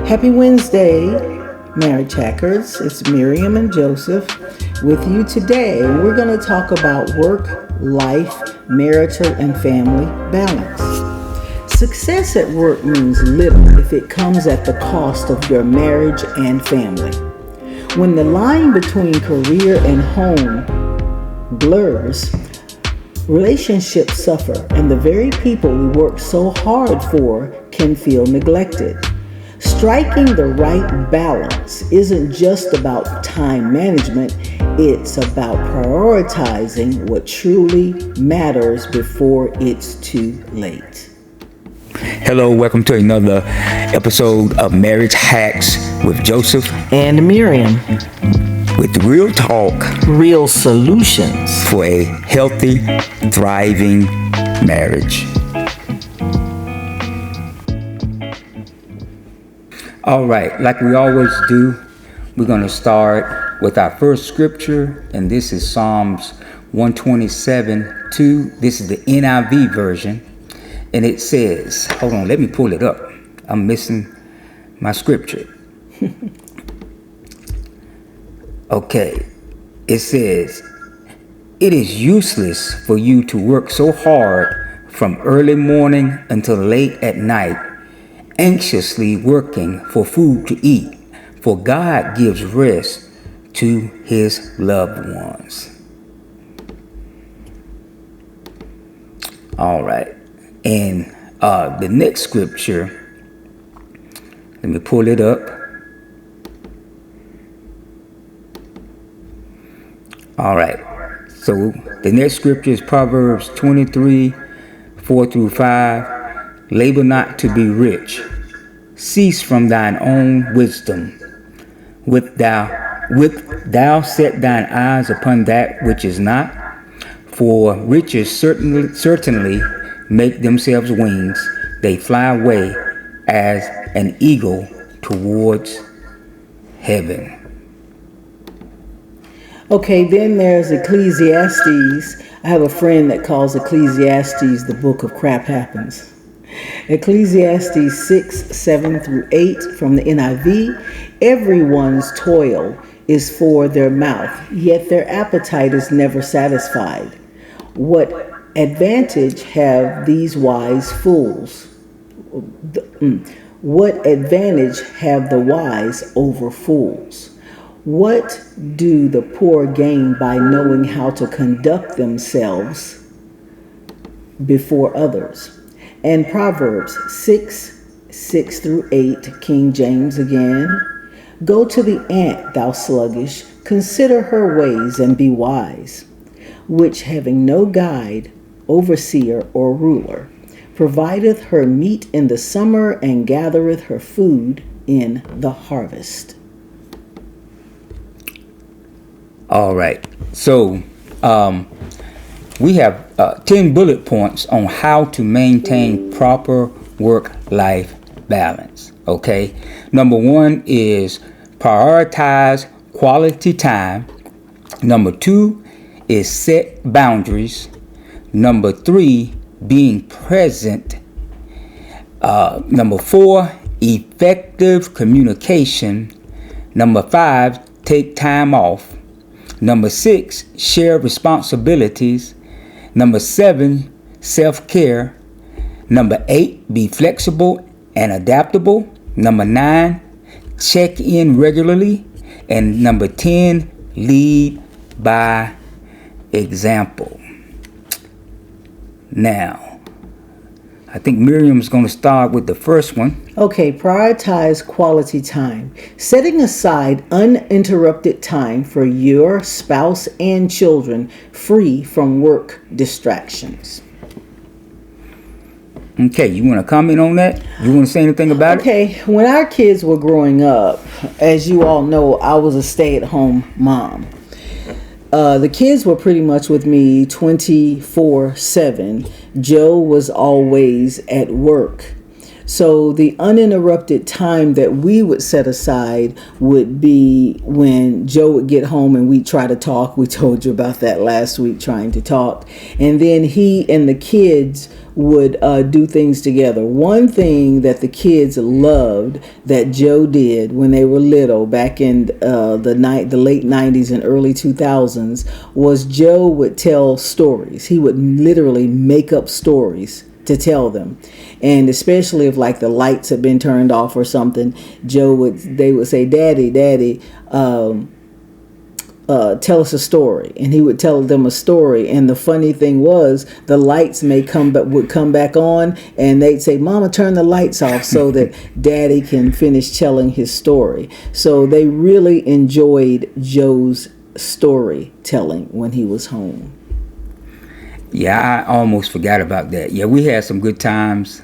Happy Wednesday, marriage hackers. It's Miriam and Joseph with you today. We're going to talk about work, life, marital, and family balance. Success at work means little if it comes at the cost of your marriage and family. When the line between career and home blurs, relationships suffer, and the very people we work so hard for can feel neglected. Striking the right balance isn't just about time management, it's about prioritizing what truly matters before it's too late. Hello, welcome to another episode of Marriage Hacks with Joseph And Miriam. with real talk Real solutions. for a healthy, thriving marriage. All right, like we always do, we're going to start with our first scripture, and this is Psalms 127:2. This is the NIV version, and it says, hold on, let me pull it up. I'm missing my scripture. Okay, it says, "It is useless for you to work so hard from early morning until late at night, anxiously working for food to eat, for God gives rest to his loved ones." All right, and the next scripture, let me pull it up. All right, so the next scripture is Proverbs 23:4-5. "Labor not to be rich. Cease from thine own wisdom. Wilt thou set thine eyes upon that which is not? For riches certainly make themselves wings. They fly away as an eagle towards heaven." Okay, then there's Ecclesiastes. I have a friend that calls Ecclesiastes the book of crap happens. Ecclesiastes 6:7-8 from the NIV. "Everyone's toil is for their mouth, yet their appetite is never satisfied. What advantage have these wise fools? What advantage have the wise over fools? What do the poor gain by knowing how to conduct themselves before others?" And Proverbs 6:6-8, King James again. "Go to the ant, thou sluggish, consider her ways and be wise, which having no guide, overseer, or ruler, provideth her meat in the summer and gathereth her food in the harvest." All right, so we have 10 bullet points on how to maintain proper work-life balance. Okay, number one is prioritize quality time. Number two is set boundaries. Number three, being present. Number four, effective communication. Number five, take time off. Number six, share responsibilities. Number seven, self-care. Number eight, be flexible and adaptable. Number nine, check in regularly. And number 10, lead by example. Now, I think Miriam's going to start with the first one. Okay, prioritize quality time. Setting aside uninterrupted time for your spouse and children, free from work distractions. Okay, you want to comment on that? You want to say anything about it? Okay, when our kids were growing up, as you all know, I was a stay-at-home mom. The kids were pretty much with me 24/7. Joe was always at work. So the uninterrupted time that we would set aside would be when Joe would get home and we'd try to talk. We told you about that last week, trying to talk. And then he and the kids would do things together. One thing that the kids loved that Joe did when they were little, back in the late 90s and early 2000s, was Joe would tell stories. He would literally make up stories to tell them. And especially if like the lights had been turned off or something, they would say, Daddy, tell us a story. And he would tell them a story. And the funny thing was, the lights would come back on, and they'd say, Mama, turn the lights off so that Daddy can finish telling his story. So they really enjoyed Joe's storytelling when he was home. Yeah, I almost forgot about that. Yeah, we had some good times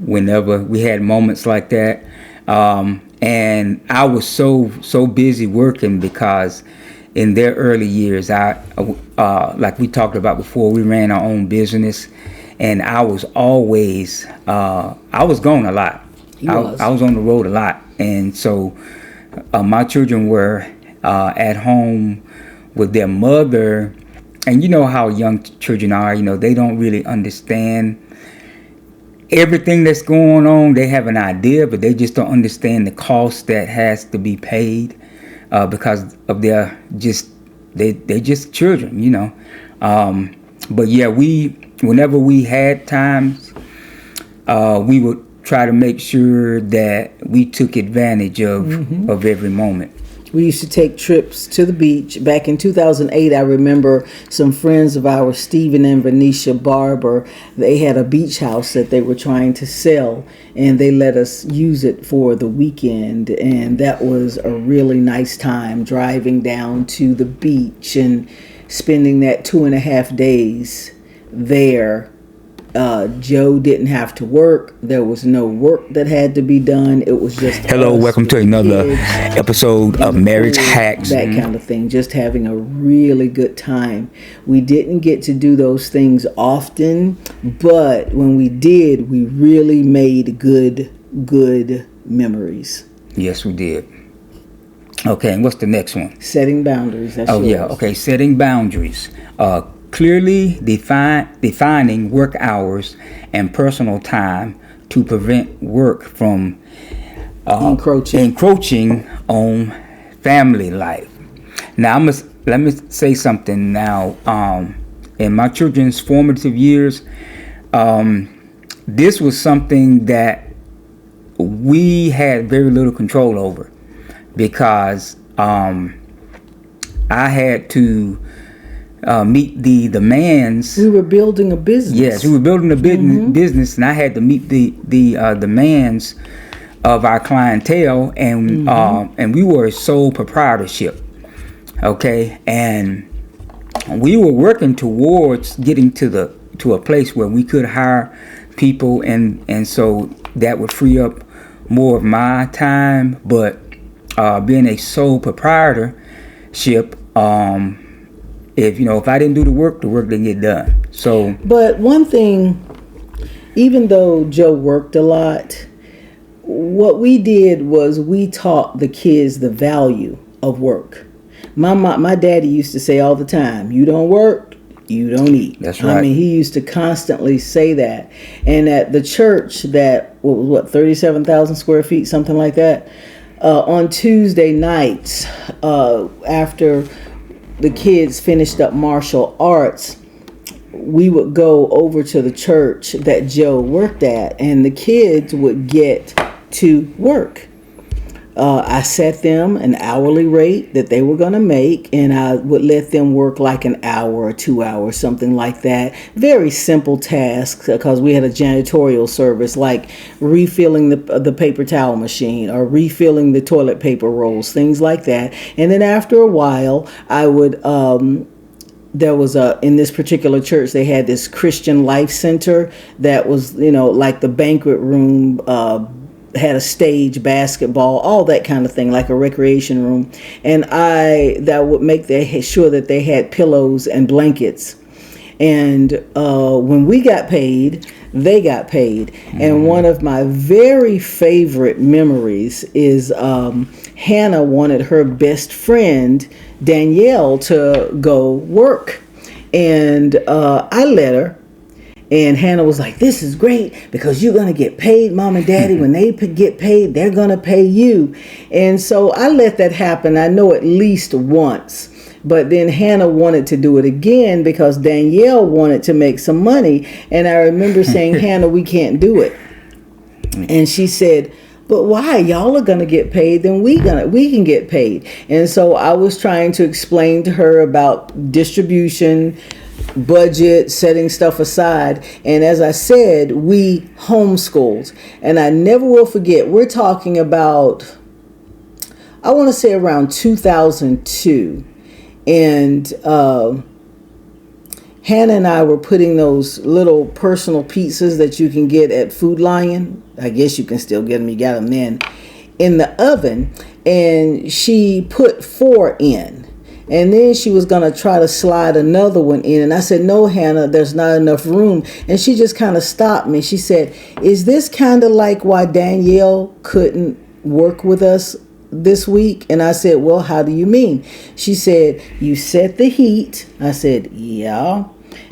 whenever we had moments like that. And I was so busy working because in their early years, like we talked about before, we ran our own business, and I was always I was gone a lot. I was on the road a lot, and so my children were at home with their mother. And you know how young children are, they don't really understand everything that's going on. They have an idea, but they just don't understand the cost that has to be paid because of they're just children, But yeah, whenever we had times, we would try to make sure that we took advantage of every moment. We used to take trips to the beach. Back in 2008, I remember some friends of ours, Stephen and Venetia Barber, they had a beach house that they were trying to sell, and they let us use it for the weekend. And that was a really nice time, driving down to the beach and spending that 2.5 days there. Joe didn't have to work. There was no work that had to be done. It was just hello, welcome to another episode of Marriage Hacks. That kind of thing. Just having a really good time. We didn't get to do those things often, but when we did, we really made good memories. Yes, we did. Okay, and what's the next one? Setting boundaries. That's yours. Yeah. Okay, setting boundaries. Clearly defining work hours and personal time to prevent work from encroaching on family life. Now, let me say something now. In my children's formative years, this was something that we had very little control over because I had to meet the demands. We were building a business. Yes, we were building a business, and I had to meet the demands of our clientele, and we were a sole proprietorship. Okay, and we were working towards getting to a place where we could hire people, and so that would free up more of my time. But being a sole proprietorship, if I didn't do the work didn't get done. So, but one thing, even though Joe worked a lot, what we did was we taught the kids the value of work. My daddy used to say all the time, "You don't work, you don't eat." That's right. I mean, he used to constantly say that. And at the church that was 37,000 square feet, something like that, on Tuesday nights, after the kids finished up martial arts, we would go over to the church that Joe worked at, and the kids would get to work. I set them an hourly rate that they were going to make, and I would let them work like an hour or 2 hours, something like that. Very simple tasks, because we had a janitorial service, like refilling the paper towel machine or refilling the toilet paper rolls, things like that. And then after a while, I would there was in this particular church, they had this Christian Life Center that was, like the banquet room, had a stage, basketball, all that kind of thing, like a recreation room. And that would make sure that they had pillows and blankets. And when we got paid, they got paid. And one of my very favorite memories is Hannah wanted her best friend Danielle to go work, and I let her. And Hannah was like, "This is great because you're going to get paid, Mom and Daddy. When they get paid, they're going to pay you." And so I let that happen, I know, at least once. But then Hannah wanted to do it again because Danielle wanted to make some money. And I remember saying, "Hannah, we can't do it." And she said, "But why? Y'all are going to get paid, then we can get paid." And so I was trying to explain to her about distribution, budget, setting stuff aside. And as I said, we homeschooled. And I never will forget, we're talking about, I want to say around 2002. And Hannah and I were putting those little personal pizzas that you can get at Food Lion. I guess you can still get them. You got them then. In the oven. And she put 4 in. And then she was going to try to slide another one in. And I said, "No, Hannah, there's not enough room." And she just kind of stopped me. She said, "Is this kind of like why Danielle couldn't work with us this week?" And I said, "Well, how do you mean?" She said, "You set the heat." I said, "Yeah."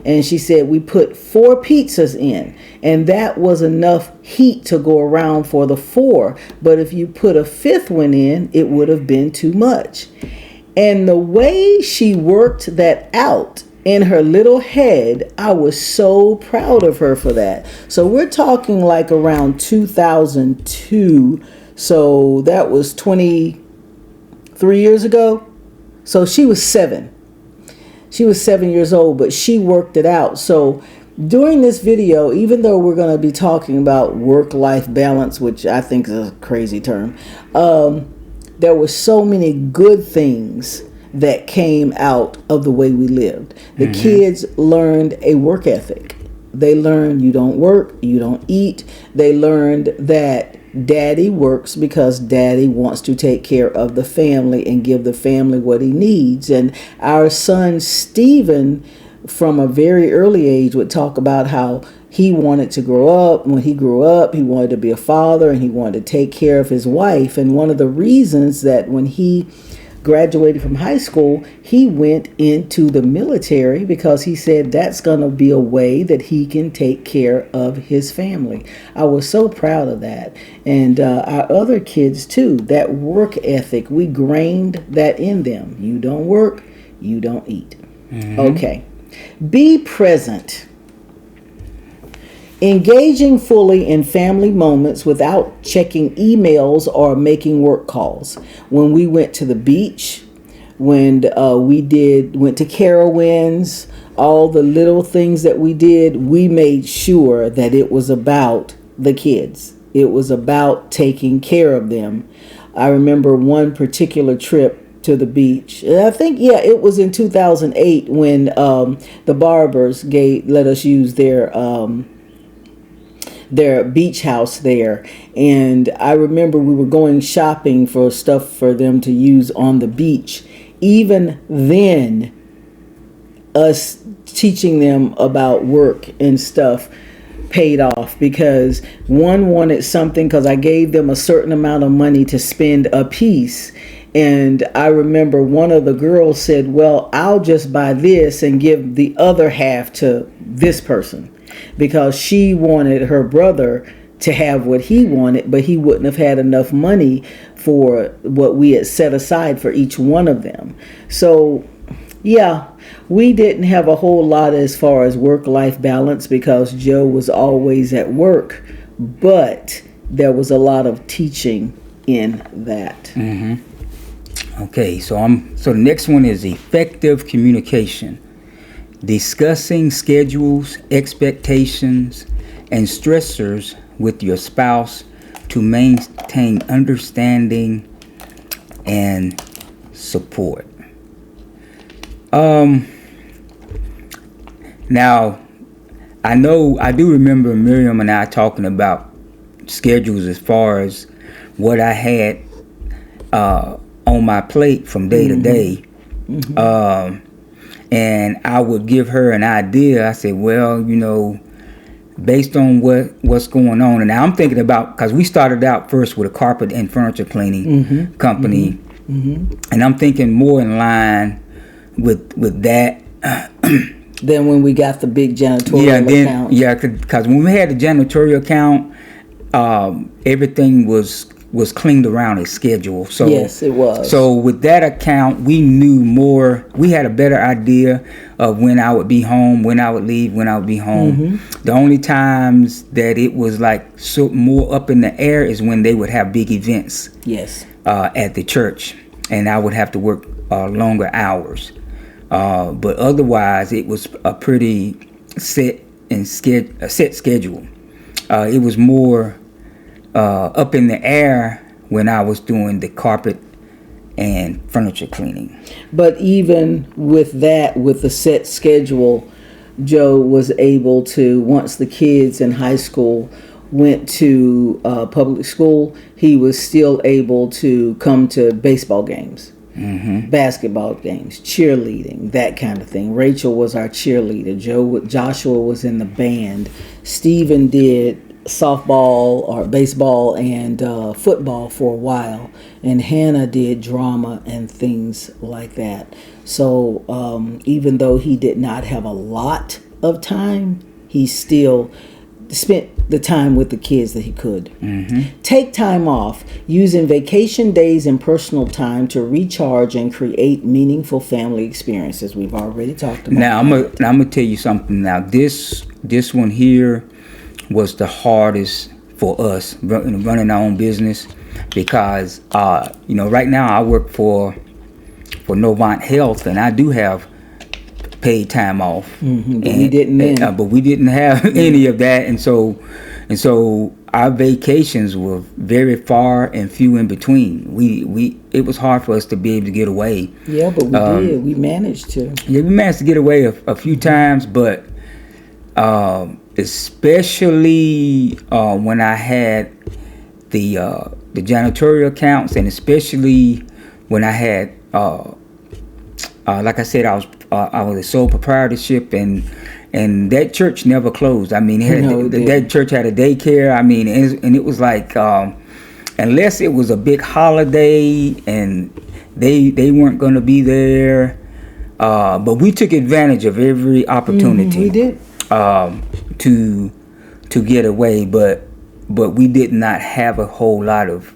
And she said, "We put 4 pizzas in, and that was enough heat to go around for the 4. But if you put a 5th one in, it would have been too much." And the way she worked that out in her little head, I was so proud of her for that. So we're talking like around 2002. So that was 23 years ago. So she was 7. She was 7 years old, but she worked it out. So during this video, even though we're going to be talking about work-life balance, which I think is a crazy term, there were so many good things that came out of the way we lived. The kids learned a work ethic. They learned you don't work, you don't eat. They learned that Daddy works because Daddy wants to take care of the family and give the family what he needs. And our son Stephen, from a very early age, would talk about how he wanted to grow up. When he grew up, he wanted to be a father and he wanted to take care of his wife. And one of the reasons that when he graduated from high school, he went into the military because he said that's going to be a way that he can take care of his family. I was so proud of that. And our other kids too, that work ethic, we grained that in them. You don't work, you don't eat. Okay. Be present. Engaging fully in family moments without checking emails or making work calls. When we went to the beach, when we went to Carowinds, all the little things that we did, we made sure that it was about the kids. It was about taking care of them. I remember one particular trip to the beach. I think, it was in 2008 when the Barbers let us use their beach house there. And I remember we were going shopping for stuff for them to use on the beach. Even then, us teaching them about work and stuff paid off, because one wanted something because I gave them a certain amount of money to spend a piece. And I remember one of the girls said, "Well, I'll just buy this and give the other half to this person," because she wanted her brother to have what he wanted, but he wouldn't have had enough money for what we had set aside for each one of them. So, we didn't have a whole lot as far as work-life balance because Joe was always at work, but there was a lot of teaching in that. Okay, so the next one is effective communication. Discussing schedules, expectations, and stressors with your spouse to maintain understanding and support. Now, I do remember Miriam and I talking about schedules as far as what I had on my plate from day to day. And I would give her an idea. I said, well, based on what's going on, and now I'm thinking about, because we started out first with a carpet and furniture cleaning company, and I'm thinking more in line with that. Then when we got the big janitorial account. Yeah, because when we had the janitorial account, everything was cleaned around a schedule. So yes, it was. So with that account, we knew more. We had a better idea of when I would be home, when I would leave, when I would be home. The only times that it was like more up in the air is when they would have big events. Yes. At the church, and I would have to work longer hours. But otherwise, it was a pretty set schedule. It was more up in the air when I was doing the carpet and furniture cleaning. But even with that, with the set schedule, Joe was able to, once the kids in high school went to public school, he was still able to come to baseball games, basketball games, cheerleading, that kind of thing. Rachel was our cheerleader. Joshua was in the band. Stephen did softball or baseball and football for a while, and Hannah did drama and things like that. So even though he did not have a lot of time, he still spent the time with the kids that he could. Take time off, using vacation days and personal time to recharge and create meaningful family experiences. We've already talked about now I'm gonna tell you something. Now this one here was the hardest for us running our own business, because right now I work for Novant Health, and I do have paid time off. But we didn't then. But we didn't have any of that, and so our vacations were very far and few in between. It was hard for us to be able to get away. Yeah, but we did. We managed to. Yeah, we managed to get away a few times, but especially when I had the janitorial accounts, and especially when I had like I said, I was a sole proprietorship, and that church never closed. I mean, that church had a daycare. I mean, and it was like unless it was a big holiday and they weren't going to be there, but we took advantage of every opportunity. We did. To get away, but we did not have a whole lot of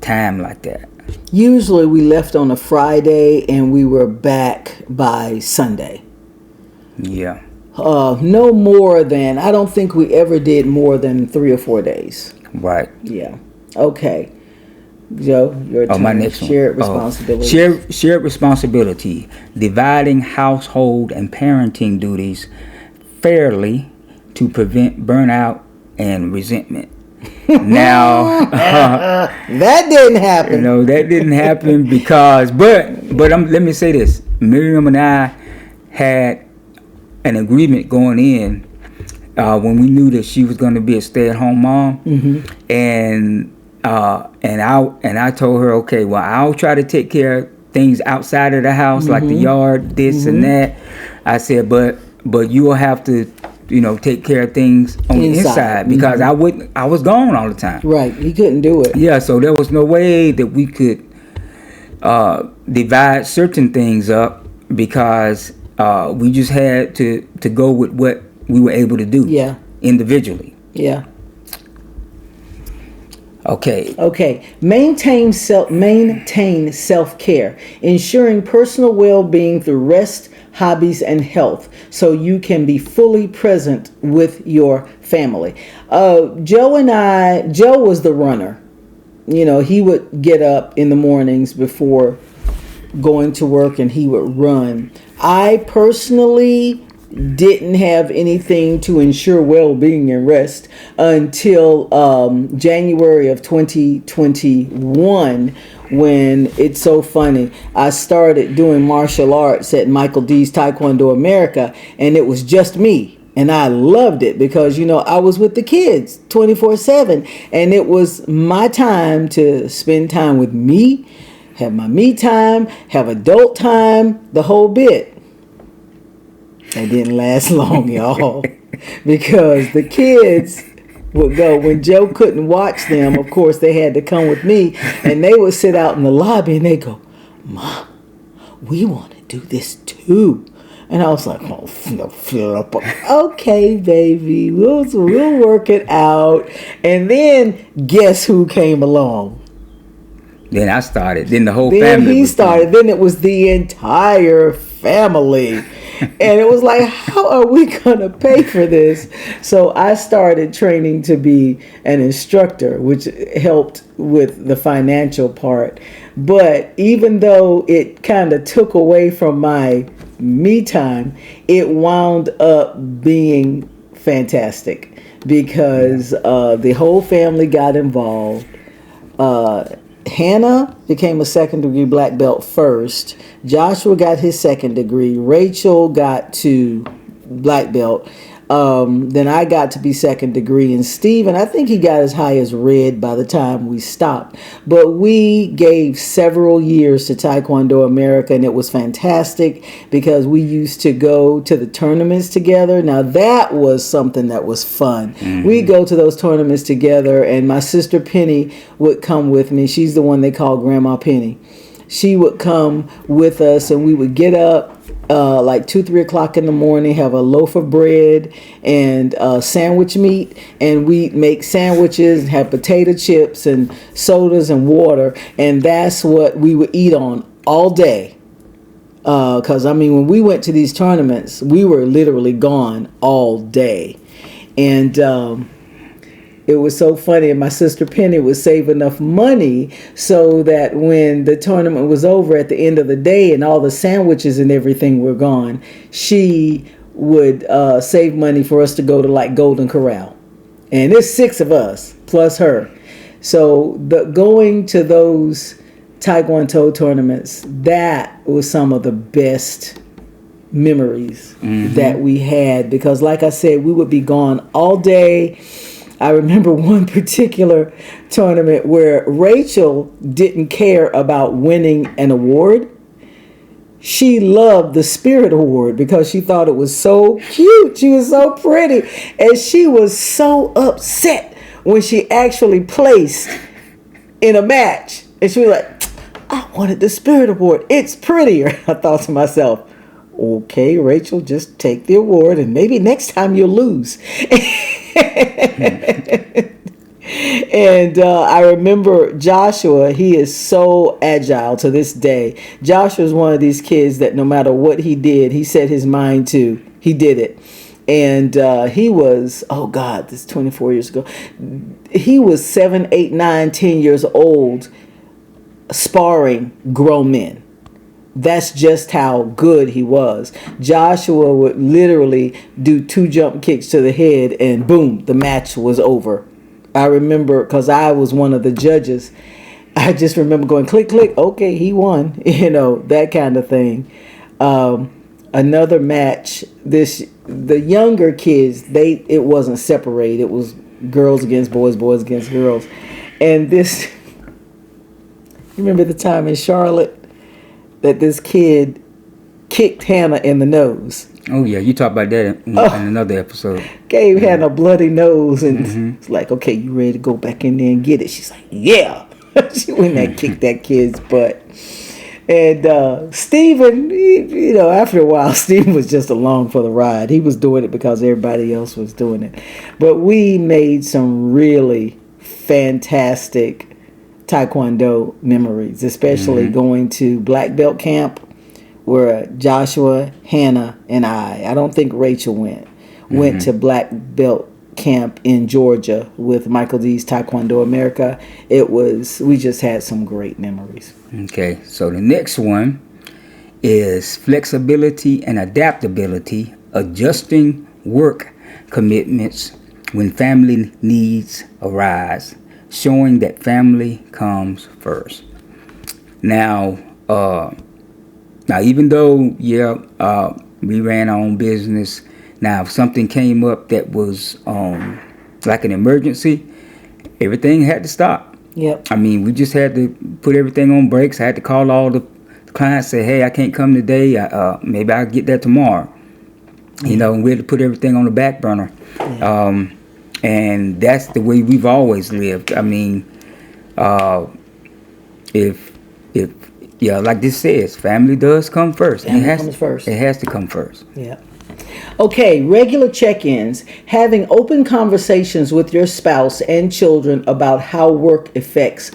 time like that. Usually we left on a Friday and we were back by Sunday. Yeah. No more than, I don't think we ever did more than 3 or 4 days. Right. Yeah. Okay. Joe, your turn. My next one. Shared responsibility. Shared responsibility. Dividing household and parenting duties fairly to prevent burnout and resentment. Now that didn't happen. That didn't happen because but let me say this. Miriam and I had an agreement going in when we knew that she was going to be a stay-at-home mom, and I told her, okay, well, I'll try to take care of things outside of the house, like the yard, this and that. I said, but you will have to take care of things on the inside, because I was gone all the time. Right, he couldn't do it. Yeah, so there was no way that we could divide certain things up, because we just had to go with what we were able to do. Yeah. Individually. Yeah. Okay. Maintain self-care, ensuring personal well-being through rest, hobbies, and health, so you can be fully present with your family. Joe was the runner. He would get up in the mornings before going to work and he would run. I personally didn't have anything to ensure well-being and rest until January of 2021, when it's so funny. I started doing martial arts at Michael D's Taekwondo America, and it was just me. And I loved it because, I was with the kids 24/7, and it was my time to spend time with me, have my me time, have adult time, the whole bit. It didn't last long, y'all, because the kids would go when Joe couldn't watch them. Of course, they had to come with me, and they would sit out in the lobby and they go, "Mom, we want to do this too." And I was like, "Oh, Philip, okay, baby, we'll work it out." And then guess who came along? Then I started. Then the whole Then family. he started. Then it was the entire family. And it was like, how are we going to pay for this? So I started training to be an instructor, which helped with the financial part. But even though it kind of took away from my me time, it wound up being fantastic because the whole family got involved. Hannah became a second degree black belt first. Joshua got his second degree. Rachel got to black belt. Then I got to be second degree. And Stephen, I think he got as high as red by the time we stopped. But we gave several years to Taekwondo America, and it was fantastic because we used to go to the tournaments together. Now that was something that was fun. Mm-hmm. We'd go to those tournaments together, and my sister Penny would come with me. She's the one they call Grandma Penny. She would come with us, and we would get up like 2-3 o'clock in the morning, have a loaf of bread and sandwich meat, and we'd make sandwiches and have potato chips and sodas and water, and that's what we would eat on all day. Because I mean, when we went to these tournaments, we were literally gone all day, and it was so funny. And my sister Penny would save enough money so that when the tournament was over at the end of the day and all the sandwiches and everything were gone, she would save money for us to go to like Golden Corral. And there's 6 of us plus her. So going to those Taekwondo tournaments, that was some of the best memories that we had, because like I said, we would be gone all day. I remember one particular tournament where Rachel didn't care about winning an award. She loved the Spirit Award because she thought it was so cute. She was so pretty. And she was so upset when she actually placed in a match. And she was like, "I wanted the Spirit Award. It's prettier." I thought to myself, okay, Rachel, just take the award and maybe next time you'll lose. And I remember Joshua, he is so agile to this day. Joshua is one of these kids that no matter what he did, he set his mind to, he did it. And he was, oh God, this is 24 years ago. He was 7, 8, 9, 10 years old sparring grown men. That's just how good he was. Joshua would literally do 2 jump kicks to the head and boom, the match was over. I remember, because I was one of the judges, I just remember going click, click, okay, he won, that kind of thing. Another match, the younger kids, it wasn't separated. It was girls against boys, boys against girls. And this, you remember the time in Charlotte that this kid kicked Hannah in the nose? Oh yeah, you talked about that in another episode. Gave Hannah a bloody nose, and it's like, okay, you ready to go back in there and get it? She's like, yeah. She went and kicked that kid's butt. And Stephen, after a while, Stephen was just along for the ride. He was doing it because everybody else was doing it. But we made some really fantastic Taekwondo memories, especially going to black belt camp, where Joshua, Hannah, and I don't think Rachel went to black belt camp in Georgia with Michael D's Taekwondo America. We just had some great memories. Okay, so the next one is flexibility and adaptability, adjusting work commitments when family needs arise, showing that family comes first. Now, even though, we ran our own business, now if something came up that was like an emergency, everything had to stop. Yep. I mean, we just had to put everything on brakes. I had to call all the clients, say, hey, I can't come today. Maybe I'll get there tomorrow. You know, we had to put everything on the back burner. And that's the way we've always lived. I mean, if like this says, family does come first. Family comes first. It has to come first. Yeah. Okay, regular check-ins. Having open conversations with your spouse and children about how work affects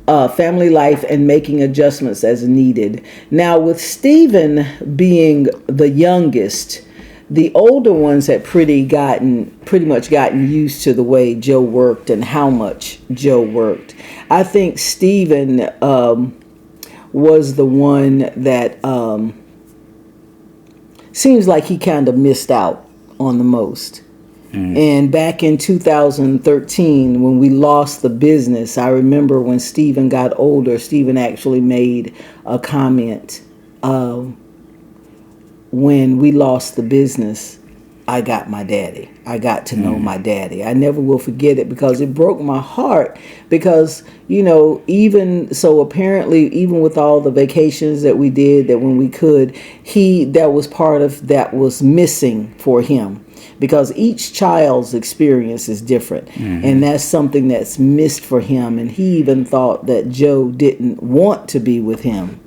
family life and making adjustments as needed. Now, with Stephen being the youngest, the older ones had pretty much gotten used to the way Joe worked and how much Joe worked. I think Stephen was the one that seems like he kind of missed out on the most. And back in 2013, when we lost the business, I remember when Stephen got older, Stephen actually made a comment. When we lost the business, I got my daddy. I got to know my daddy. I never will forget it because it broke my heart. Because, you know, even so, apparently, even with all the vacations that we did, that when we could, that was part of that was missing for him. Because each child's experience is different. And that's something that's missed for him. And he even thought that Joe didn't want to be with him.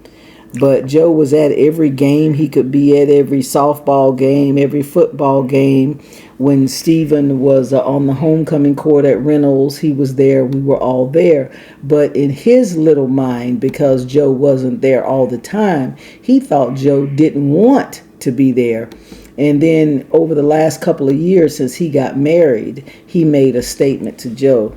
But Joe was at every game he could be at, every softball game, every football game. When Stephen was on the homecoming court at Reynolds, he was there. We were all there. But in his little mind, because Joe wasn't there all the time, he thought Joe didn't want to be there. And then over the last couple of years since he got married, he made a statement to Joe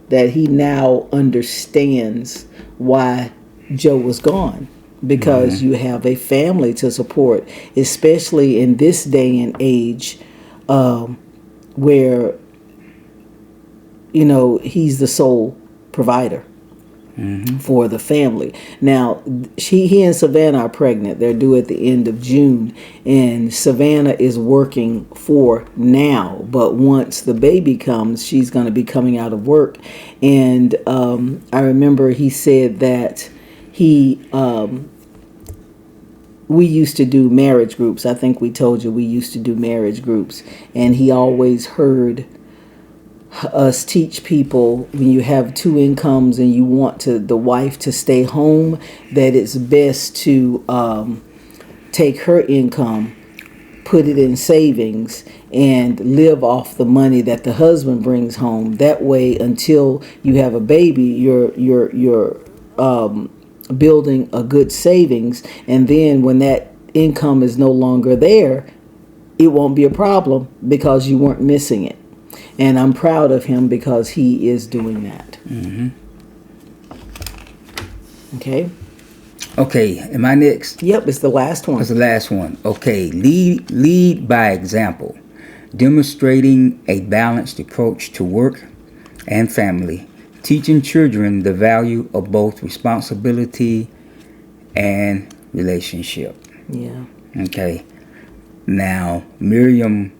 that he now understands why Joe was gone. Because you have a family to support, especially in this day and age where, you know, he's the sole provider for the family. Now, he and Savannah are pregnant. They're due at the end of June. And Savannah is working for now. But once the baby comes, she's going to be coming out of work. And I remember he said that we used to do marriage groups. I think we told you we used to do marriage groups. And he always heard us teach people when you have two incomes and you want the wife to stay home, that it's best to take her income, put it in savings, and live off the money that the husband brings home. That way, until you have a baby, you're building a good savings, and then when that income is no longer there, it won't be a problem because you weren't missing it. And I'm proud of him because he is doing that. Okay, am I next? Yep, it's the last one. It's the last one. Okay, lead by example, demonstrating a balanced approach to work and family. Teaching children the value of both responsibility and relationship. Yeah. Okay. Now, Miriam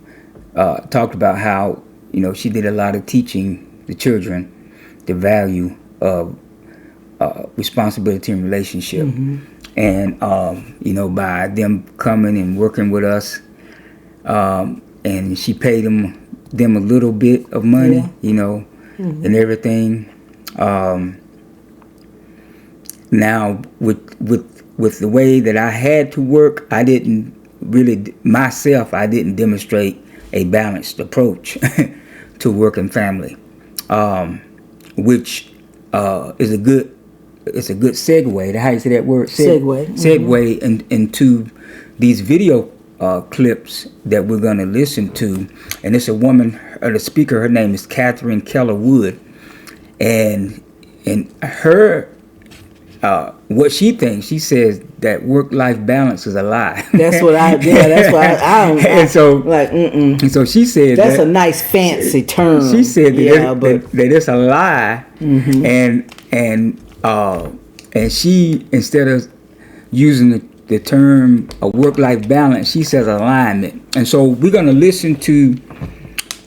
talked about how, you know, she did a lot of teaching the children the value of responsibility and relationship. And, you know, by them coming and working with us, and she paid them a little bit of money, you know, and everything. Now with the way that I had to work, I didn't demonstrate a balanced approach to work and family, which is a good segue. How you say that word? Segue into these video clips that we're going to listen to. And it's a woman, the speaker, her name is Catherine Keller Wood, and her what she thinks, she says that work-life balance is a lie. That's what I and so she said that's a nice fancy term. She said that it's a lie, and she, instead of using the term a work-life balance, she says alignment. And so we're going to listen to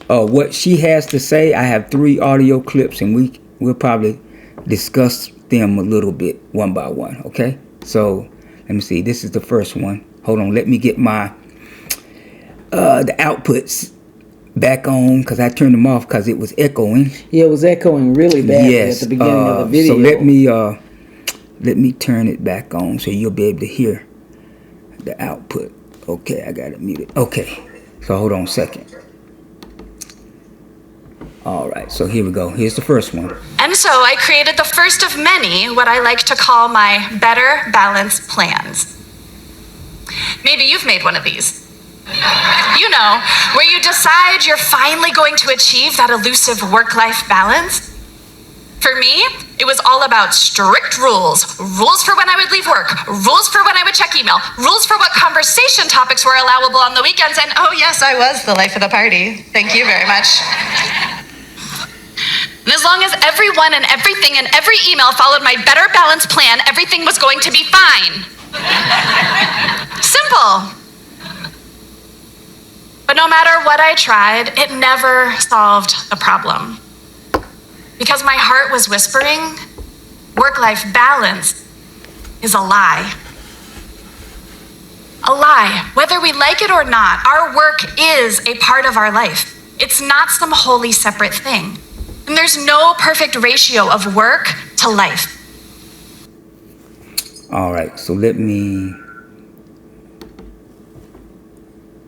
what she has to say. I have 3 audio clips, and we'll probably discuss them a little bit one by one. Okay, so let me see. This is the first one. Hold on, let me get my the outputs back on because I turned them off because it was echoing. Yeah, it was echoing really bad Yes. at the beginning of the video. So let me turn it back on so you'll be able to hear the output. Okay, I got it muted. Okay, so hold on a second. All right, so here we go. Here's the first one. And so I created the first of many, what I like to call my better balance plans. Maybe you've made one of these. You know, where you decide you're finally going to achieve that elusive work-life balance. For me, it was all about strict rules. Rules for when I would leave work, rules for when I would check email, rules for what conversation topics were allowable on the weekends, and oh yes, I was the life of the party. Thank you very much. And as long as everyone and everything and every email followed my better balance plan, everything was going to be fine. Simple. But no matter what I tried, it never solved the problem. Because my heart was whispering, work-life balance is a lie. A lie. Whether we like it or not, our work is a part of our life. It's not some wholly separate thing. And there's no perfect ratio of work to life. All right, so let me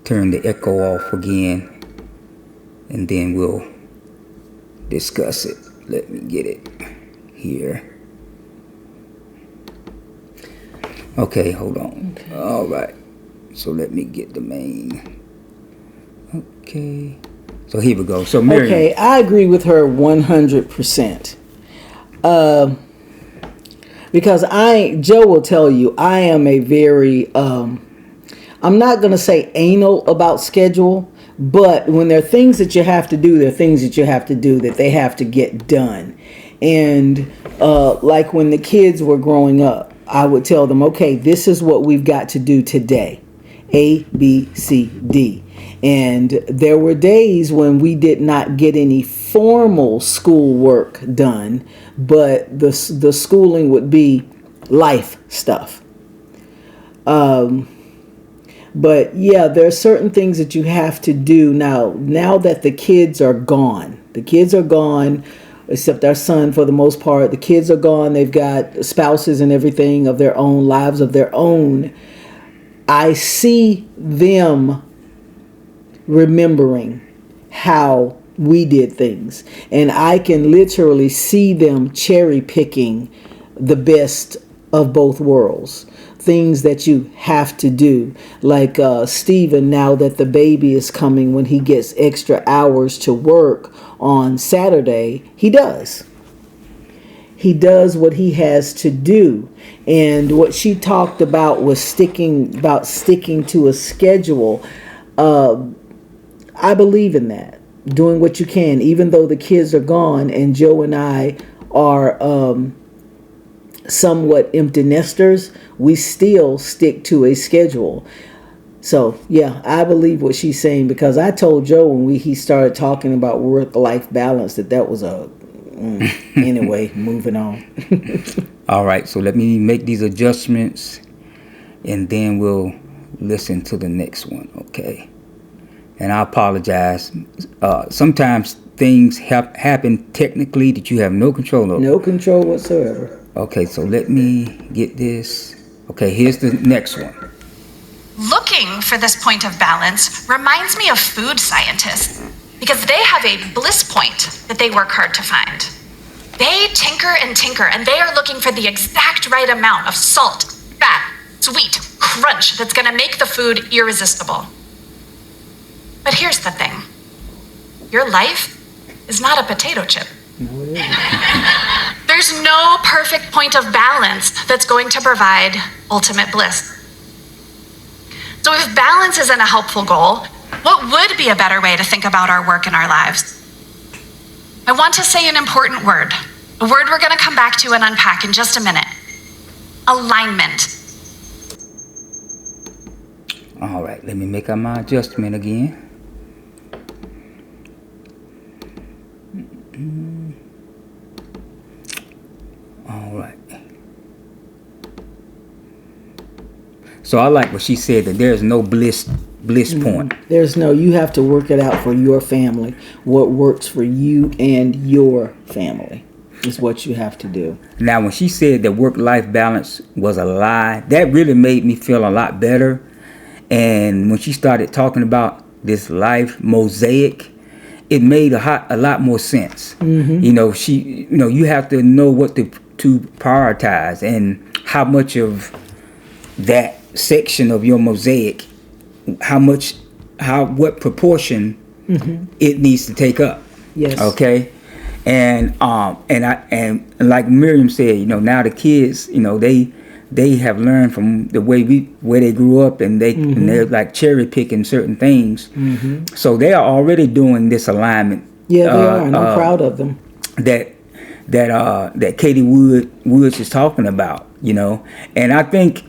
turn the echo off again, and then we'll discuss it. Let me get it here. Okay, hold on. Okay. All right, so let me get the main. Okay, so here we go. So Miriam. Okay, I agree with her 100%. Because Joe will tell you, I am a very, I'm not going to say anal about schedule, but when there are things that you have to do, there are things that you have to do that they have to get done. And like when the kids were growing up, I would tell them, okay, this is what we've got to do today. A, B, C, D. And there were days when we did not get any formal school work done, but the schooling would be life stuff. But yeah, there are certain things that you have to do now that the kids are gone. The kids are gone, except our son for the most part. The kids are gone. They've got spouses and everything of their own, lives of their own. I see them remembering how we did things. And I can literally see them cherry picking the best of both worlds. Things that you have to do. Like Stephen, now that the baby is coming, when he gets extra hours to work on Saturday, he does. He does what he has to do. And what she talked about was sticking to a schedule. I believe in that. Doing what you can, even though the kids are gone, and Joe and I are somewhat empty nesters, we still stick to a schedule. So yeah, I believe what she's saying, because I told Joe when he started talking about work-life balance that was a anyway. Moving on. All right, so let me make these adjustments, and then we'll listen to the next one. Okay. And I apologize. Sometimes things happen technically that you have no control over. No control whatsoever. Okay, so let me get this. Okay, here's the next one. Looking for this point of balance reminds me of food scientists, because they have a bliss point that they work hard to find. They tinker and tinker, and they are looking for the exact right amount of salt, fat, sweet, crunch that's going to make the food irresistible. But here's the thing. Your life is not a potato chip. No, it isn't. There's no perfect point of balance that's going to provide ultimate bliss. So if balance isn't a helpful goal, what would be a better way to think about our work and our lives? I want to say an important word, a word we're going to come back to and unpack in just a minute. Alignment. All right, let me make my adjustment again. All right. So I like what she said, that there's no bliss bliss point. You have to work it out for your family. What works for you and your family is what you have to do. Now, when she said that work-life balance was a lie, that really made me feel a lot better. And when she started talking about this life mosaic, it made a lot more sense. You know, you have to know what to prioritize and how much of that section of your mosaic, what proportion it needs to take up. Yes. Okay. And like Miriam said, you know, now the kids, you know, they have learned from the way they grew up, and and they're like cherry picking certain things. So they are already doing this alignment. Yeah, they are, and I'm proud of them. That Katie Woods is talking about, you know, and I think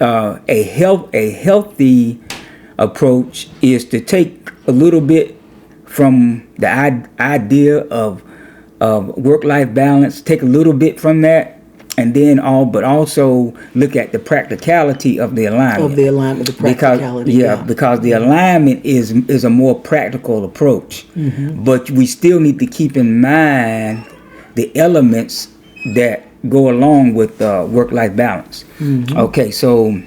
a healthy approach is to take a little bit from the idea of work-life balance, take a little bit from that, and then but also look at the practicality of the alignment. The practicality. Because the alignment is a more practical approach. But we still need to keep in mind the elements that go along with work-life balance. Okay, so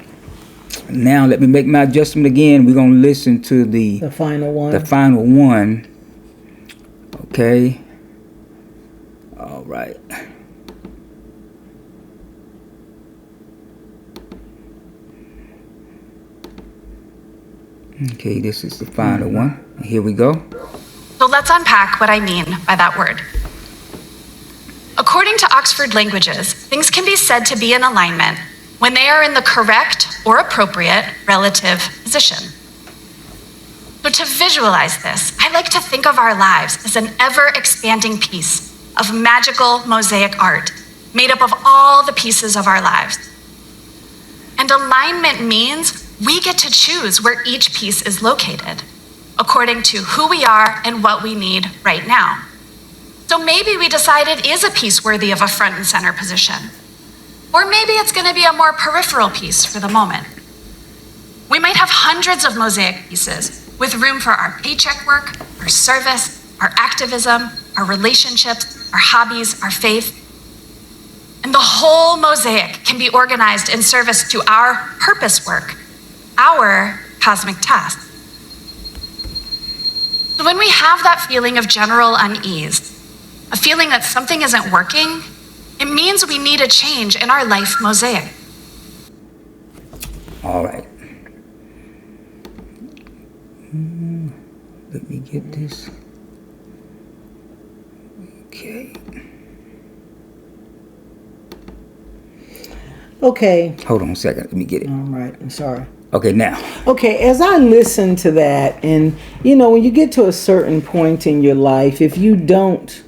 now let me make my adjustment again. We're going to listen to the final one. The final one. Okay. All right. Okay, this is the final one. Here we go. So let's unpack what I mean by that word. According to Oxford Languages, things can be said to be in alignment when they are in the correct or appropriate relative position. So to visualize this, I like to think of our lives as an ever-expanding piece of magical mosaic art made up of all the pieces of our lives. And alignment means we get to choose where each piece is located, according to who we are and what we need right now. So maybe we decide it is a piece worthy of a front and center position. Or maybe it's going to be a more peripheral piece for the moment. We might have hundreds of mosaic pieces with room for our paycheck work, our service, our activism, our relationships, our hobbies, our faith. And the whole mosaic can be organized in service to our purpose work, our cosmic task. So when we have that feeling of general unease, a feeling that something isn't working, it means we need a change in our life mosaic. All right. Let me get this. Okay. Okay. Hold on a second. Let me get it. All right. I'm sorry. Okay, now. Okay, as I listen to that, and you know, when you get to a certain point in your life, if you don't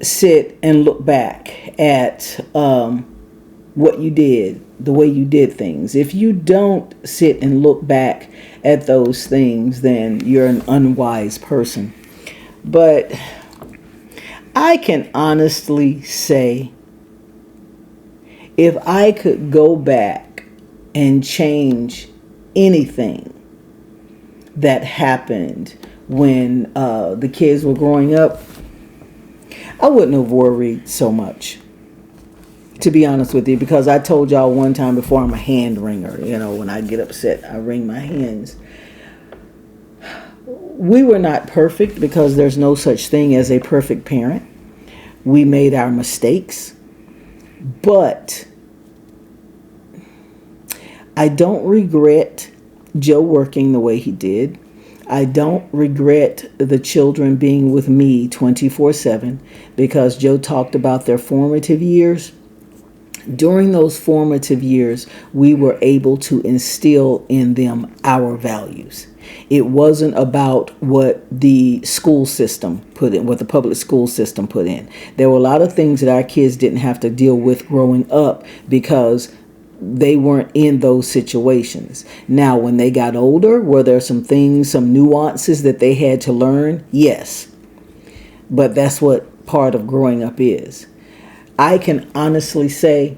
sit and look back at what you did, the way you did things, if you don't sit and look back at those things, then you're an unwise person. But I can honestly say, if I could go back and change anything that happened when the kids were growing up, I wouldn't have worried so much, to be honest with you, because I told y'all one time before, I'm a hand wringer. You know, when I get upset, I wring my hands. We were not perfect, because there's no such thing as a perfect parent. We made our mistakes, but I don't regret Joe working the way he did. I don't regret the children being with me 24/7, because Joe talked about their formative years. During those formative years, we were able to instill in them our values. It wasn't about what the school system put in, what the public school system put in. There were a lot of things that our kids didn't have to deal with growing up because they weren't in those situations. Now, when they got older, were there some things, some nuances that they had to learn? Yes. But that's what part of growing up is. I can honestly say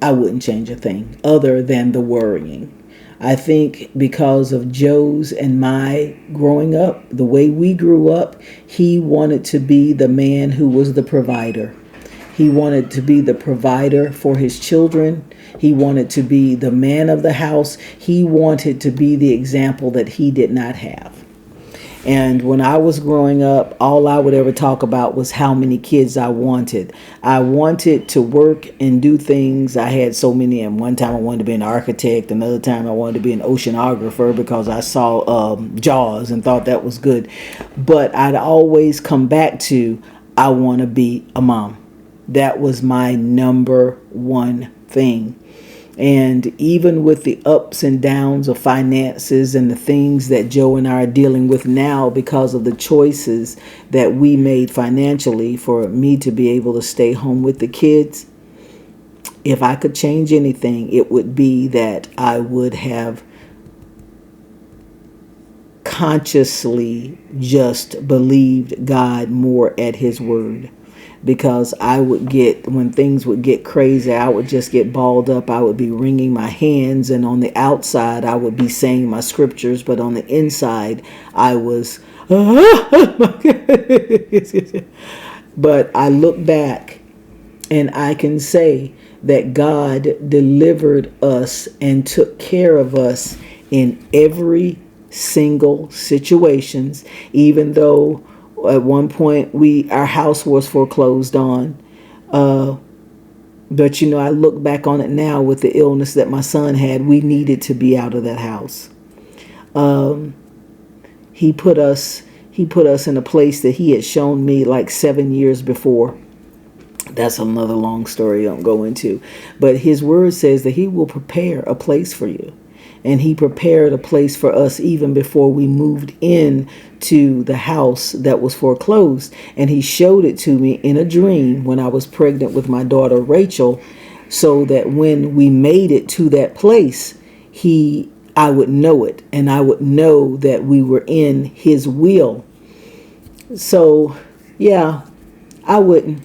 I wouldn't change a thing other than the worrying. I think because of Joe's and my growing up, the way we grew up, he wanted to be the man who was the provider. He wanted to be the provider for his children. He wanted to be the man of the house. He wanted to be the example that he did not have. And when I was growing up, all I would ever talk about was how many kids I wanted. I wanted to work and do things. I had so many. And one time I wanted to be an architect. Another time I wanted to be an oceanographer because I saw Jaws and thought that was good. But I'd always come back to, I want to be a mom. That was my number one thing. And even with the ups and downs of finances and the things that Joe and I are dealing with now because of the choices that we made financially for me to be able to stay home with the kids, if I could change anything, it would be that I would have consciously just believed God more at his word. Because I would get, when things would get crazy, I would just get balled up. I would be wringing my hands, and on the outside, I would be saying my scriptures, but on the inside, I was, but I look back and I can say that God delivered us and took care of us in every single situations, even though at one point our house was foreclosed on. But I look back on it now with the illness that my son had. We needed to be out of that house. He put us in a place that he had shown me like 7 years before. That's another long story I don't go into. But his word says that he will prepare a place for you. And he prepared a place for us even before we moved in to the house that was foreclosed. And he showed it to me in a dream when I was pregnant with my daughter Rachel, so that when we made it to that place, I would know it, and I would know that we were in his will. So yeah, I wouldn't,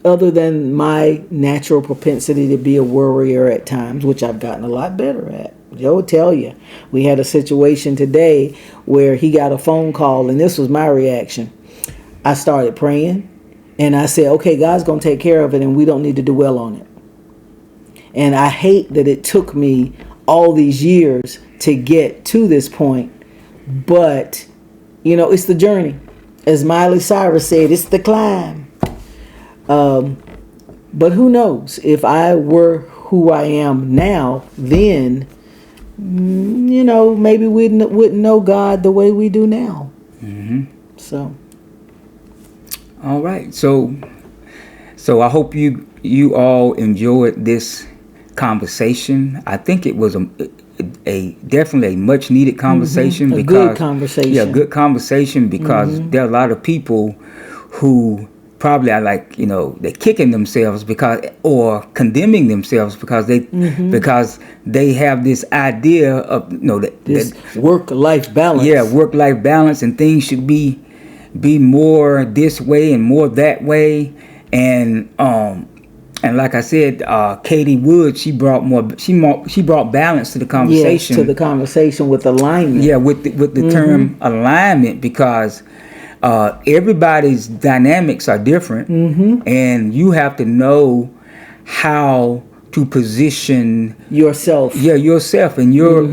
other than my natural propensity to be a worrier at times, which I've gotten a lot better at. Joe will tell you, we had a situation today where he got a phone call, and this was my reaction. I started praying, and I said, okay, God's going to take care of it, and we don't need to dwell on it. And I hate that it took me all these years to get to this point, but, it's the journey. As Miley Cyrus said, it's the climb. But who knows? If I were who I am now, then maybe we wouldn't know God the way we do now. Mm-hmm. So, all right. So I hope you all enjoyed this conversation. I think it was a definitely a much needed conversation. A good conversation. Yeah, good conversation, because there are a lot of people who probably are like, they're kicking themselves or condemning themselves because they have this idea of this work-life balance. Yeah, work-life balance, and things should be more this way and more that way, and like I said, Katie Wood, she brought balance to the conversation. Yes, to the conversation with alignment. Yeah, with the term alignment, because everybody's dynamics are different, and you have to know how to position yourself. Yeah, yourself and your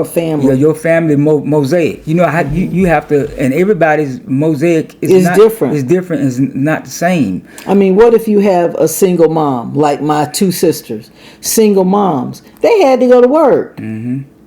family. Yeah, your family mosaic. How you have to, and everybody's mosaic is different. It's different. It's not the same. I mean, what if you have a single mom, like my two sisters, single moms? They had to go to work.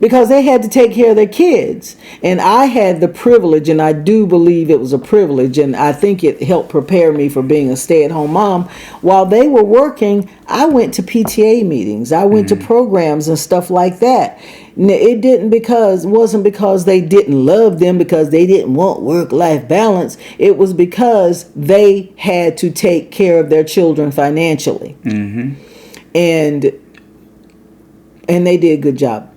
Because they had to take care of their kids. And I had the privilege, and I do believe it was a privilege, and I think it helped prepare me for being a stay-at-home mom. While they were working, I went to PTA meetings. I went to programs and stuff like that. It wasn't because they didn't love them, because they didn't want work-life balance. It was because they had to take care of their children financially. And they did a good job.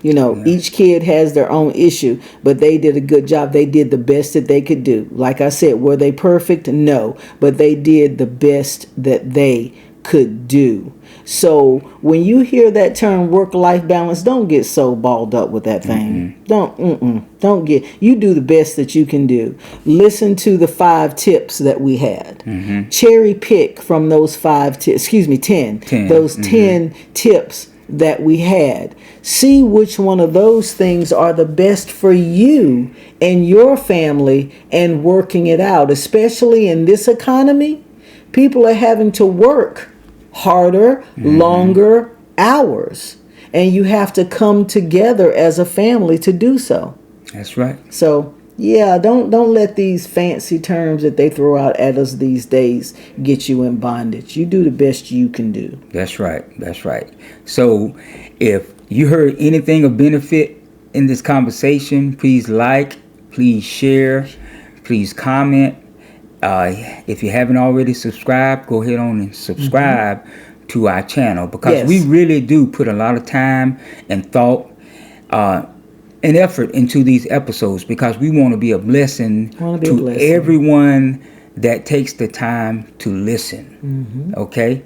Each kid has their own issue, but they did a good job. They did the best that they could do. Like I said, were they perfect? No, but they did the best that they could do. So when you hear that term work-life balance, don't get so balled up with that thing. Don't get. You do the best that you can do. Listen to the 5 tips that we had. Cherry pick from those 5 tips. Excuse me, 10. Those 10 tips that we had. See which one of those things are the best for you and your family, and working it out. Especially in this economy, people are having to work harder, longer hours, and you have to come together as a family to do so. That's right. So yeah, don't let these fancy terms that they throw out at us these days get you in bondage. You do the best you can do. That's right. That's right. So if you heard anything of benefit in this conversation, please like, please share, please comment. If you haven't already subscribed, go ahead on and subscribe to our channel, because we really do put a lot of time and thought and effort into these episodes, because we want to be a blessing to everyone that takes the time to listen. Okay?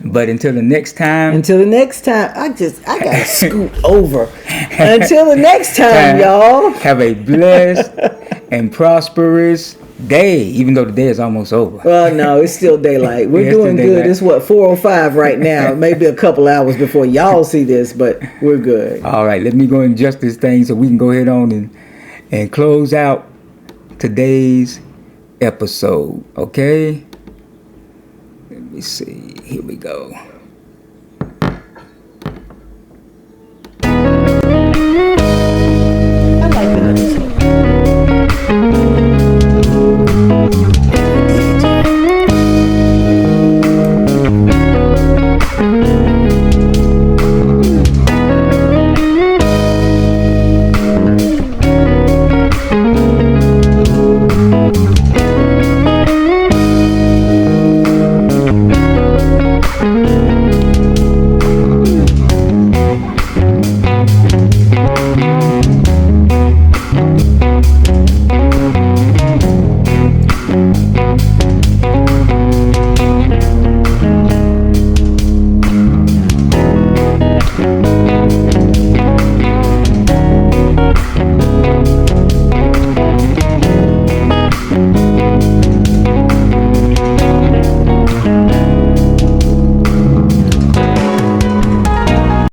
But until the next time, I gotta scoot over. Until the next time, y'all, have a blessed and prosperous day, even though the day is almost over. Well, no, it's still daylight. We're doing good. It's what, 4:05 right now. Maybe a couple hours before y'all see this, but we're good. All right, let me go and adjust this thing so we can go ahead on and close out today's episode. Okay, let me see. Here we go.